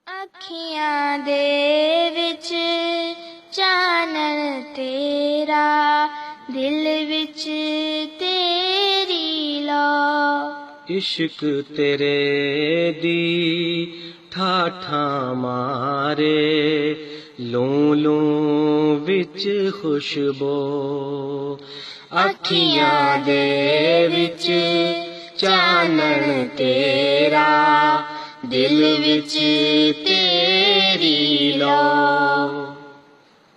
ਅੱਖੀਆਂ ਦੇ ਵਿੱਚ ਚਾਨਣ ਤੇਰਾ, ਦਿਲ ਵਿੱਚ ਤੇਰੀ ਲੋ। ਇਸ਼ਕ ਤੇਰੇ ਦੀ ਠਾਠਾਂ ਮਾਰੇ, ਲੂੰ ਲੂੰ ਵਿੱਚ ਖੁਸ਼ਬੂ। ਅੱਖੀਆਂ ਦੇ ਵਿੱਚ ਚਾਨਣ ਤੇਰਾ, ਦਿਲ ਵਿੱਚ ਤੇਰੀ ਲੋ।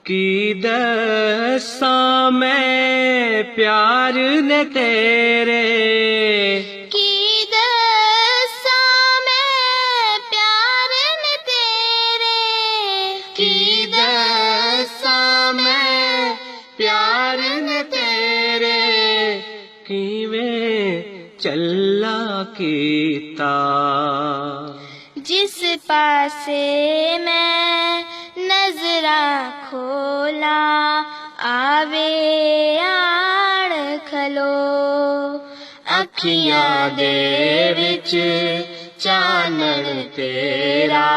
ਕੀ ਦੱਸਾਂ ਮੈਂ ਪਿਆਰ ਨੇ ਤੇਰੇ, ਕੀ ਦੱਸਾਂ ਮੈਂ ਪਿਆਰ ਨੇ ਤੇਰੇ, ਕੀ ਦੱਸਾਂ ਮੈਂ ਪਿਆਰ ਨੇ ਤੇਰੇ। ਕਿਵੇਂ ਚੱਲਾ ਕੀਤਾ, ਜਿਸ ਪਾਸੇ ਮੈਂ ਨਜ਼ਰਾਂ ਖੋਲਾਂ, ਆਵੇ ਆਣ ਖਲੋ। ਅੱਖੀਆਂ ਦੇ ਵਿੱਚ ਚਾਨਣ ਤੇਰਾ,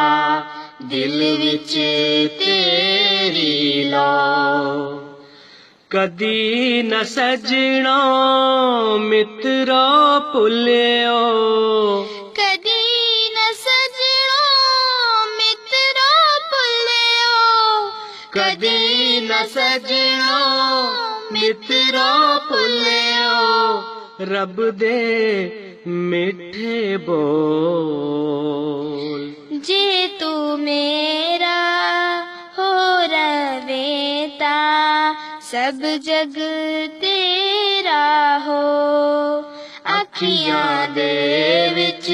ਦਿਲ ਵਿੱਚ ਤੇਰੀ ਲੋ। ਕਦੀ ਨ ਸਜਣਾ ਮਿੱਤਰੋ ਭੁੱਲਿਓ, ਕਦੀ ਨ ਸਜਣੋ ਮਿੱਤਰੋ ਭੁੱਲਿਓ, ਕਦੀ ਨ ਸਜਣਾ ਮਿੱਤਰੋ ਭੁੱਲਿਓ। ਰੱਬ ਦੇ ਮਿੱਠੇ ਬੋਲ, ਜੇ ਤੂੰ ਮੇਰਾ ਹੋ ਰਵੇ ਤਾਂ ਸਭ ਜਗ ਤੇਰਾ ਹੋ। ਅੱਖੀਆਂ ਦੇ ਵਿੱਚ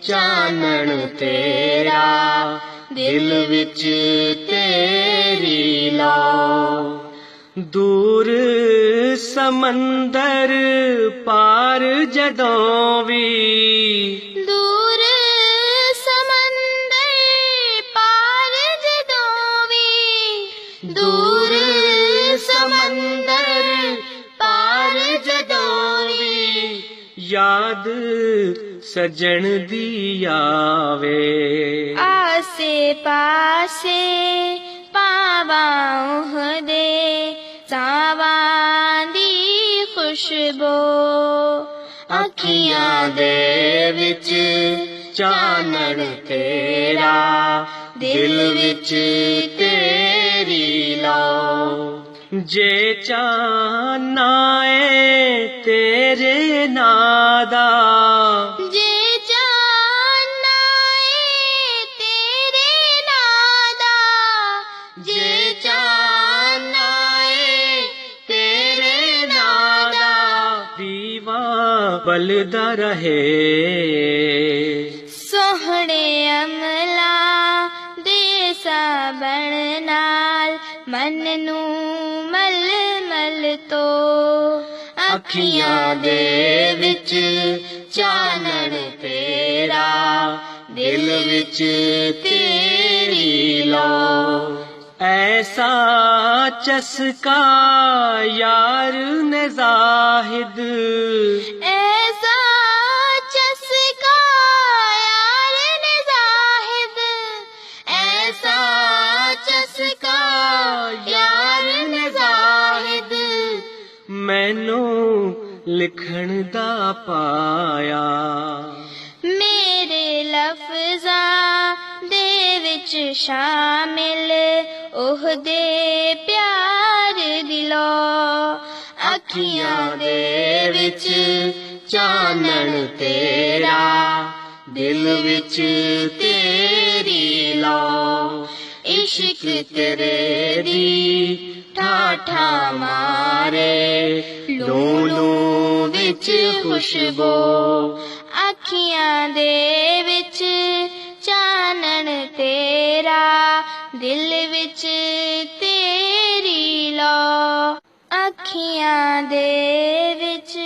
ਚਾਨਣ ਤੇਰਾ, ਦਿਲ ਵਿੱਚ ਤੇਰੀ ਲੋ। ਦੂਰ ਸਮੰਦਰ ਪਾਰ ਜਦੋਂ ਵੀ, ਦੂਰ ਸਮੰਦਰ ਪਾਰ ਜਦੋਂ ਵੀ, ਦੂਰ ਸਮੰਦਰ ਪਾਰ ਜਦੋਂ ਵੀ, ਯਾਦ ਸਜਣ ਦੀ ਆਵੇ। ਆਸੇ ਪਾਸੇ ਪਾਵਾਂ ਉਹਦੇ ਸਾਵਾਂ ਦੀ ਖੁਸ਼ਬੂ। ਅੱਖੀਆਂ ਦੇ ਵਿੱਚ ਚਾਨਣ ਤੇਰਾ, ਦਿਲ ਵਿੱਚ ਤੇਰੀ ਲੋ। ਜੇ ਚਾਹਨਾ ਏ ਤੇਰੇ ਨਾਂ ਦਾ, ਜੇ ਚਾਹਨਾ ਏ ਤੇਰੇ ਨਾਂ ਦਾ, ਜੇ ਚਾਹਨਾ ਏ ਤੇਰੇ ਨਾਂ ਦਾ, ਦੀਵਾ ਬਲਦਾ ਰਹੇ। ਸੋਹਣੇ ਅਮਲਾਂ ਦੇ ਸਾਬਣ ਨਾਲ ਮਨ ਨੂੰ ਮਲ ਮਲ ਤੋਂ। ਅੱਖੀਆਂ ਦੇ ਵਿੱਚ ਚਾਨਣ ਤੇਰਾ, ਦਿਲ ਵਿੱਚ ਤੇਰੀ ਲੋ। ਐਸਾ ਚਸਕਾ ਯਾਰ ਨੇ ਜ਼ਾਹਿਦ, ਐਸਾ ਚਸਕਾ ਯਾਰ ਨੇ ਜ਼ਾਹਿਦ, ਐਸਾ ਚਸਕਾ ਯਾਰ ਨੇ ਜ਼ਾਹਿਦ, ਮੈਨੂੰ ਲਿਖਣ ਦਾ ਪਾਇਆ। ਮੇਰੇ ਲਫ਼ਜ਼ਾਂ ਦੇ ਵਿੱਚ ਸ਼ਾਮਿਲ ਉਹਦੇ ਪਿਆਰ ਦਿਲੋਂ। ਅੱਖੀਆਂ ਦੇ ਵਿੱਚ ਚਾਨਣ ਤੇਰਾ, ਦਿਲ ਵਿੱਚ ਤੇਰੀ ਲੋ। ਇਸ਼ਕ ਤੇਰੇ ਦੀ ਠਾਠਾਂ ਮਾਰੇ, ਲੂੰ ਲੂੰ ਵਿੱਚ ਖੁਸ਼ਬੂ। ਅੱਖੀਆਂ ਦੇ ਵਿੱਚ ਚਾਨਣ ਤੇਰਾ, ਦਿਲ ਵਿੱਚ ਤੇਰੀ ਲੋ। ਅੱਖੀਆਂ ਦੇ ਵਿੱਚ